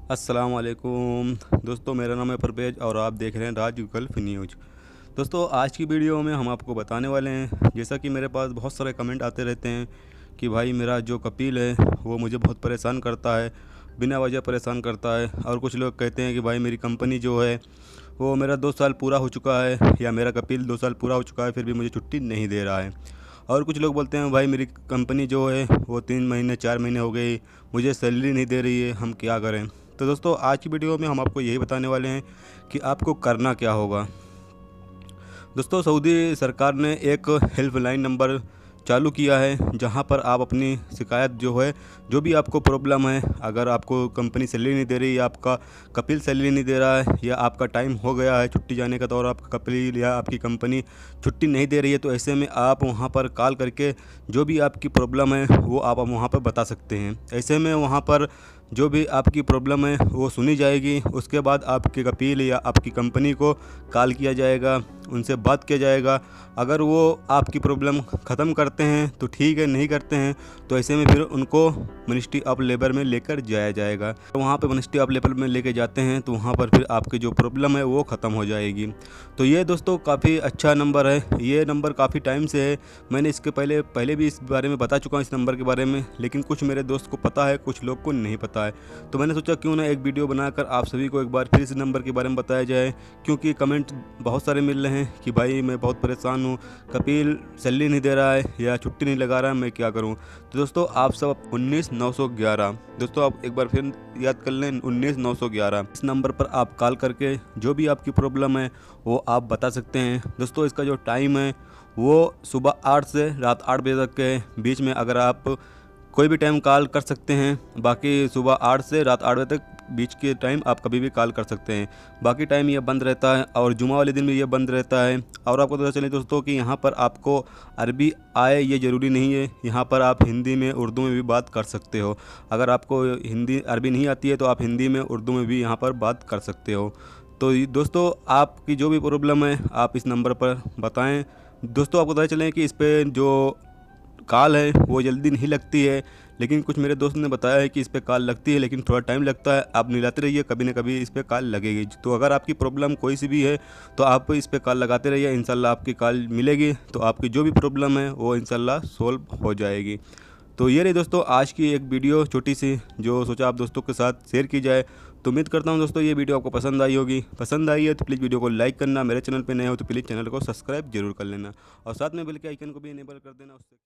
अस्सलाम वालेकुम दोस्तों, मेरा नाम है परवेज़ और आप देख रहे हैं राज गल्फ न्यूज़। दोस्तों, आज की वीडियो में हम आपको बताने वाले हैं, जैसा कि मेरे पास बहुत सारे कमेंट आते रहते हैं कि भाई मेरा जो कपिल है वो मुझे बहुत परेशान करता है, बिना वजह परेशान करता है। और कुछ लोग कहते हैं कि भाई मेरी कंपनी जो है वो मेरा 2 साल पूरा हो चुका है या मेरा कपिल 2 साल पूरा हो चुका है फिर भी मुझे छुट्टी नहीं दे रहा है। और कुछ लोग बोलते हैं भाई मेरी कंपनी जो है वो 3 महीने 4 महीने हो गई, मुझे सैलरी नहीं दे रही है, हम क्या करें। तो दोस्तों, आज की वीडियो में हम आपको यही बताने वाले हैं कि आपको करना क्या होगा। दोस्तों, सऊदी सरकार ने एक हेल्पलाइन नंबर चालू किया है जहां पर आप अपनी शिकायत जो है, जो भी आपको प्रॉब्लम है, अगर आपको कंपनी सैलरी नहीं दे रही या आपका कपिल सैलरी नहीं दे रहा है या आपका टाइम हो गया है छुट्टी जाने का तो और आपका कपिल या आपकी कंपनी छुट्टी नहीं दे रही है, तो ऐसे में आप वहां पर कॉल करके जो भी आपकी प्रॉब्लम है वो आप वहां पर बता सकते हैं। ऐसे में वहां पर जो भी आपकी प्रॉब्लम है वो सुनी जाएगी। उसके बाद आपके कपिल या आपकी कंपनी को कॉल किया जाएगा, उनसे बात किया जाएगा। अगर वो आपकी प्रॉब्लम ख़त्म करते हैं तो ठीक है, नहीं करते हैं तो ऐसे में फिर उनको मिनिस्ट्री ऑफ लेबर में लेकर जाया जाएगा। तो वहाँ पे मिनिस्ट्री ऑफ लेबर में लेके जाते हैं तो वहाँ पर फिर आपकी जो प्रॉब्लम है वो ख़त्म हो जाएगी। तो ये दोस्तों काफ़ी अच्छा नंबर है। ये नंबर काफ़ी टाइम से है, मैंने इसके पहले भी इस बारे में बता चुका हूँ इस नंबर के बारे में, लेकिन कुछ मेरे दोस्त को पता है, कुछ लोग को नहीं पता है। तो मैंने सोचा क्यों ना एक वीडियो बनाकर आप सभी को एक बार फिर इस नंबर के बारे में बताया जाए, क्योंकि कमेंट बहुत सारे मिल रहे हैं कि भाई मैं बहुत परेशान हूँ, कपिल सैलरी नहीं दे रहा है या छुट्टी नहीं लगा रहा है, मैं क्या करूँ। तो दोस्तों, आप सब 19 911 दोस्तों आप एक बार फिर याद कर लें, 19 911 इस नंबर पर आप कॉल करके जो भी आपकी प्रॉब्लम है वो आप बता सकते हैं। दोस्तों, इसका जो टाइम है वो सुबह 8 से रात 8 बजे तक के बीच में अगर आप कोई भी टाइम कॉल कर सकते हैं। बाकी सुबह 8 से रात 8 बजे तक बीच के टाइम आप कभी भी कॉल कर सकते हैं। बाकी टाइम ये बंद रहता है और जुमा वाले दिन भी ये बंद रहता है। और आपको पता चले दोस्तों कि यहाँ पर आपको अरबी आए ये ज़रूरी नहीं है, यहाँ पर आप हिंदी में उर्दू में भी बात कर सकते हो। अगर आपको हिंदी अरबी नहीं आती है तो आप हिंदी में उर्दू में भी यहाँ पर बात कर सकते हो। तो दोस्तों, आपकी जो भी प्रॉब्लम है आप इस नंबर पर बताएं। दोस्तों, आपको पता चले कि इस पर जो कॉल है वो जल्दी नहीं लगती है, लेकिन कुछ मेरे दोस्त ने बताया है कि इस पर कॉल लगती है लेकिन थोड़ा टाइम लगता है। आप मिलाते रहिए, कभी ना कभी इस पर कॉल लगेगी। तो अगर आपकी प्रॉब्लम कोई सी भी है तो आप इस पर कॉल लगाते रहिए, इंशाल्लाह आपकी कॉल मिलेगी तो आपकी जो भी प्रॉब्लम है वो इंशाल्लाह सोल्व हो जाएगी। तो ये रही दोस्तों आज की एक वीडियो छोटी सी, जो सोचा आप दोस्तों के साथ शेयर की जाए। तो उम्मीद करता हूँ दोस्तों ये वीडियो आपको पसंद आई होगी। पसंद आई है तो प्लीज़ वीडियो को लाइक करना, मेरे चैनल पे नए हो तो प्लीज़ चैनल को सब्सक्राइब जरूर कर लेना और साथ में बेल के आइकन को भी इनेबल कर देना उससे